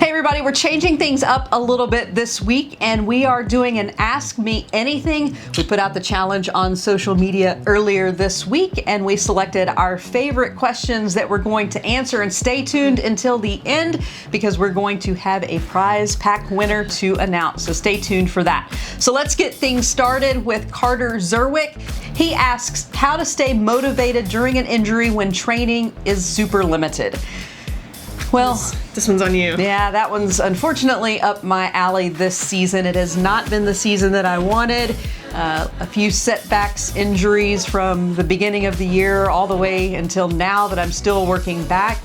Hey everybody, we're changing things up a little bit this week and we are doing an Ask Me Anything. We put out the challenge on social media earlier this week and we selected our favorite questions that we're going to answer, and stay tuned until the end because we're going to have a prize pack winner to announce. So stay tuned for that. So let's get things started with Carter Zerwick. He asks how to stay motivated during an injury when training is super limited. Well, this one's on you. Yeah, that one's unfortunately up my alley this season. It has not been the season that I wanted. A few setbacks, injuries from the beginning of the year all the way until now that I'm still working back.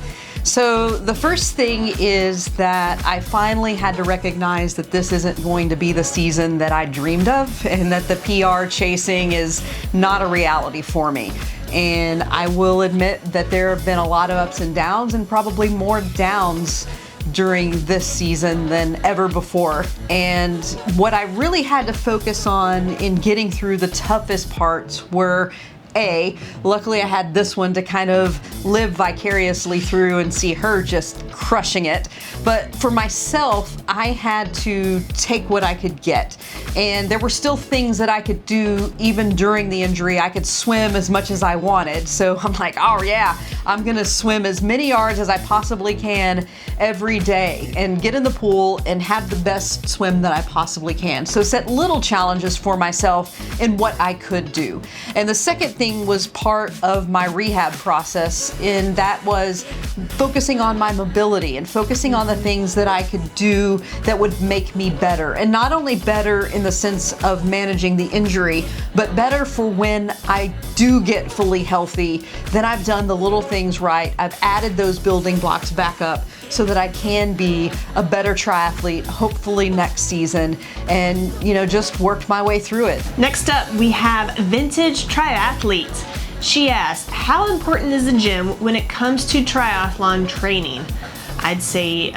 So the first thing is that I finally had to recognize that this isn't going to be the season that I dreamed of, and that the PR chasing is not a reality for me. And I will admit that there have been a lot of ups and downs, and probably more downs during this season than ever before. And what I really had to focus on in getting through the toughest parts were luckily I had this one to kind of live vicariously through and see her just crushing it. But for myself, I had to take what I could get. And there were still things that I could do even during the injury. I could swim as much as I wanted. So I'm like, oh yeah, I'm gonna swim as many yards as I possibly can every day and get in the pool and have the best swim that I possibly can. So set little challenges for myself in what I could do. And the second thing was part of my rehab process, and that was focusing on my mobility and focusing on the things that I could do that would make me better. And not only better in the sense of managing the injury, but better for when I do get fully healthy, then I've done the little things right. I've added those building blocks back up so that I can be a better triathlete, hopefully next season, and just worked my way through it. Next up, we have Vintage Triathlete. She asked, how important is the gym when it comes to triathlon training? I'd say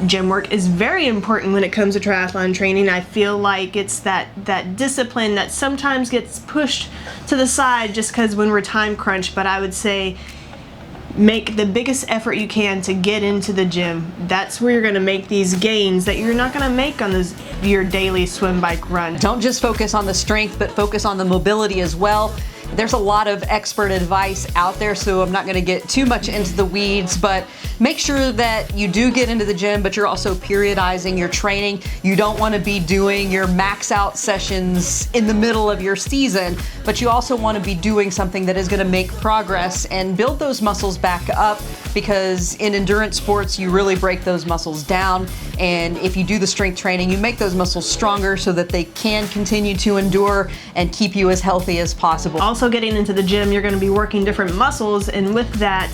gym work is very important when it comes to triathlon training. I feel like it's that discipline that sometimes gets pushed to the side just because when we're time crunched, but I would say make the biggest effort you can to get into the gym. That's where you're gonna make these gains that you're not gonna make on your daily swim, bike, run. Don't just focus on the strength, but focus on the mobility as well. There's a lot of expert advice out there, so I'm not gonna get too much into the weeds, but make sure that you do get into the gym, but you're also periodizing your training. You don't wanna be doing your max out sessions in the middle of your season, but you also wanna be doing something that is gonna make progress and build those muscles back up, because in endurance sports, you really break those muscles down. And if you do the strength training, you make those muscles stronger so that they can continue to endure and keep you as healthy as possible. Also getting into the gym, you're gonna be working different muscles, and with that,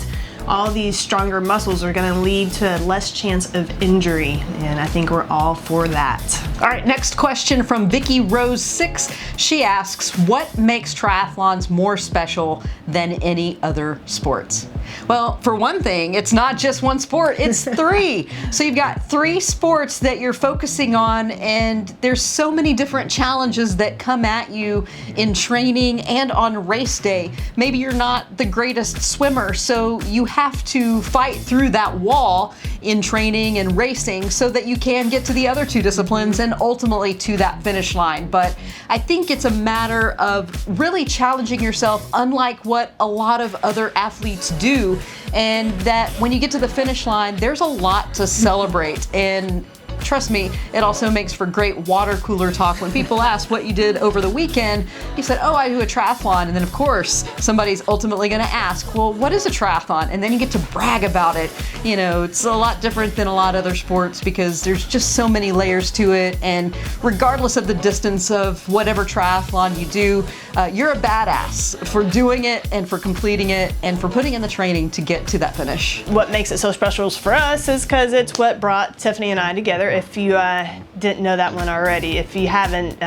all these stronger muscles are gonna lead to less chance of injury, and I think we're all for that. All right, next question from Vicky Rose 6. She asks, what makes triathlons more special than any other sports? Well, for one thing, it's not just one sport, it's three. So you've got three sports that you're focusing on, and there's so many different challenges that come at you in training and on race day. Maybe you're not the greatest swimmer, so you have to fight through that wall in training and racing so that you can get to the other two disciplines and ultimately to that finish line. But I think it's a matter of really challenging yourself, unlike what a lot of other athletes do, and that when you get to the finish line, there's a lot to celebrate. And trust me, it also makes for great water cooler talk. When people ask what you did over the weekend, you said, oh, I do a triathlon. And then of course, somebody's ultimately gonna ask, well, what is a triathlon? And then you get to brag about it. It's a lot different than a lot of other sports because there's just so many layers to it. And regardless of the distance of whatever triathlon you do, you're a badass for doing it and for completing it and for putting in the training to get to that finish. What makes it so special for us is because it's what brought Tiffany and I together. If you didn't know that one already, if you haven't,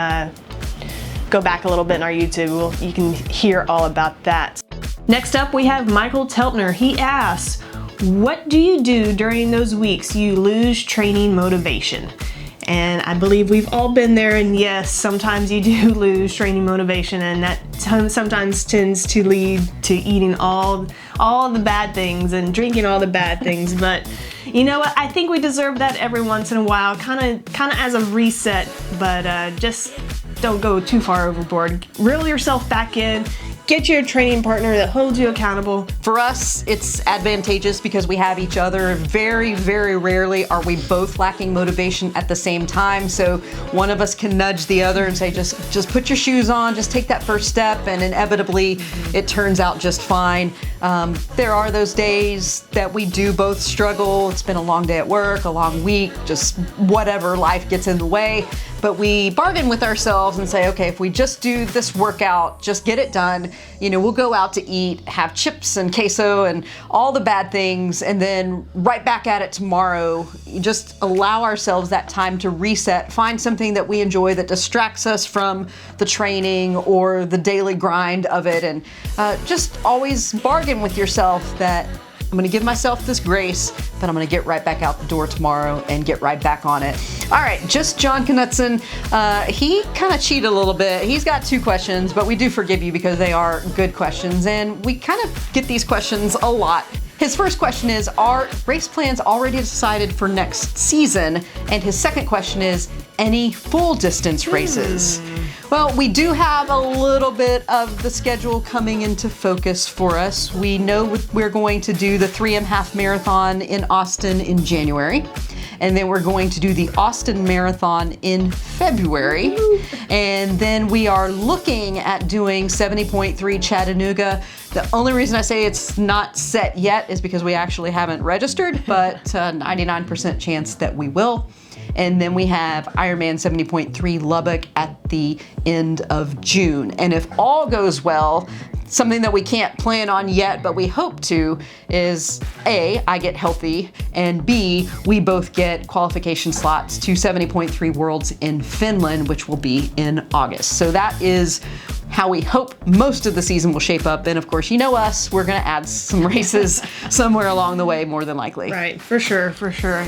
go back a little bit in our YouTube. You can hear all about that. Next up, we have Michael Teltner. He asks, what do you do during those weeks you lose training motivation? And I believe we've all been there, and yes, sometimes you do lose training motivation, and that sometimes tends to lead to eating all the bad things and drinking all the bad things. But you know what? I think we deserve that every once in a while, kind of as a reset, but just don't go too far overboard. Reel yourself back in. Get you a training partner that holds you accountable. For us, it's advantageous because we have each other. Very, very rarely are we both lacking motivation at the same time. So one of us can nudge the other and say, just put your shoes on, just take that first step, and inevitably it turns out just fine. There are those days that we do both struggle. It's been a long day at work, a long week, just whatever, life gets in the way. But we bargain with ourselves and say, okay, if we just do this workout, just get it done, we'll go out to eat, have chips and queso and all the bad things, and then right back at it tomorrow. Just allow ourselves that time to reset, find something that we enjoy that distracts us from the training or the daily grind of it, and just always bargain with yourself that I'm gonna give myself this grace, but I'm gonna get right back out the door tomorrow and get right back on it. All right, just John Knutson. He kind of cheated a little bit. He's got 2 questions, but we do forgive you because they are good questions, and we kind of get these questions a lot. His first question is, are race plans already decided for next season? And his second question is, any full distance races? Well, we do have a little bit of the schedule coming into focus for us. We know we're going to do the 3M Half Marathon in Austin in January. And then we're going to do the Austin Marathon in February. And then we are looking at doing 70.3 Chattanooga. The only reason I say it's not set yet is because we actually haven't registered, but 99% chance that we will. And then we have Ironman 70.3 Lubbock at the end of June. And if all goes well, something that we can't plan on yet, but we hope to, is A, I get healthy, and B, we both get qualification slots to 70.3 Worlds in Finland, which will be in August. So that is how we hope most of the season will shape up. And of course, you know us, we're gonna add some races somewhere along the way, more than likely. Right, for sure, for sure.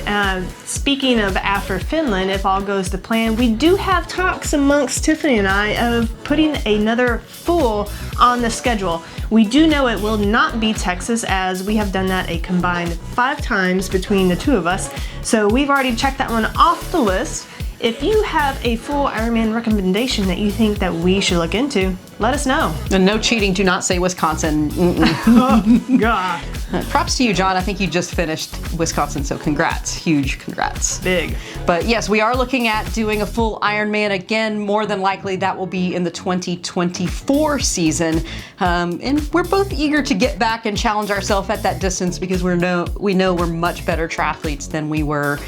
Speaking of after Finland, if all goes to plan, we do have talks amongst Tiffany and I of putting another full on the schedule. We do know it will not be Texas, as we have done that a combined 5 times between the 2 of us. So we've already checked that one off the list. If you have a full Ironman recommendation that you think that we should look into, let us know. And no cheating, do not say Wisconsin. Oh, God. Props to you, John. I think you just finished Wisconsin, so congrats. Huge congrats. Big. But yes, we are looking at doing a full Ironman again. More than likely, that will be in the 2024 season. And we're both eager to get back and challenge ourselves at that distance because we know we're much better triathletes than we were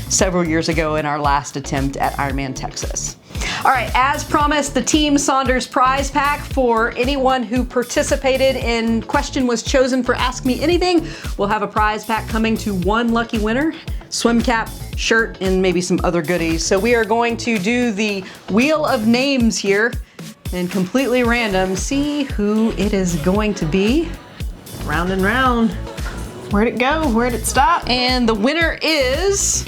several years ago in our last attempt at Ironman Texas. All right, as promised, the Team Saunders prize pack for anyone who participated in question was chosen for Ask Me Anything. We'll have a prize pack coming to 1 lucky winner, swim cap, shirt, and maybe some other goodies. So we are going to do the wheel of names here and completely random see who it is going to be. Round and round. Where'd it go? Where'd it stop? And the winner is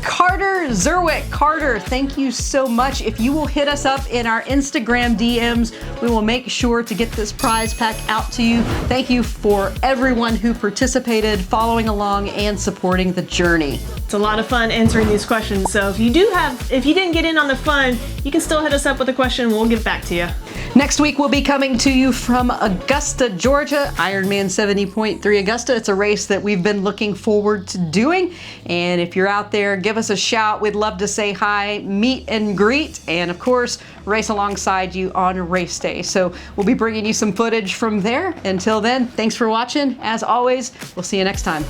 Carter Zerwick. Carter, thank you so much. If you will hit us up in our Instagram DMs, we will make sure to get this prize pack out to you. Thank you for everyone who participated, following along, and supporting the journey. It's a lot of fun answering these questions. So if you didn't get in on the fun, you can still hit us up with a question and we'll get back to you. Next week, we'll be coming to you from Augusta, Georgia, Ironman 70.3 Augusta. It's a race that we've been looking forward to doing. And if you're out there, give us a shout. We'd love to say hi, meet and greet, and of course, race alongside you on race day. So we'll be bringing you some footage from there. Until then, thanks for watching. As always, we'll see you next time.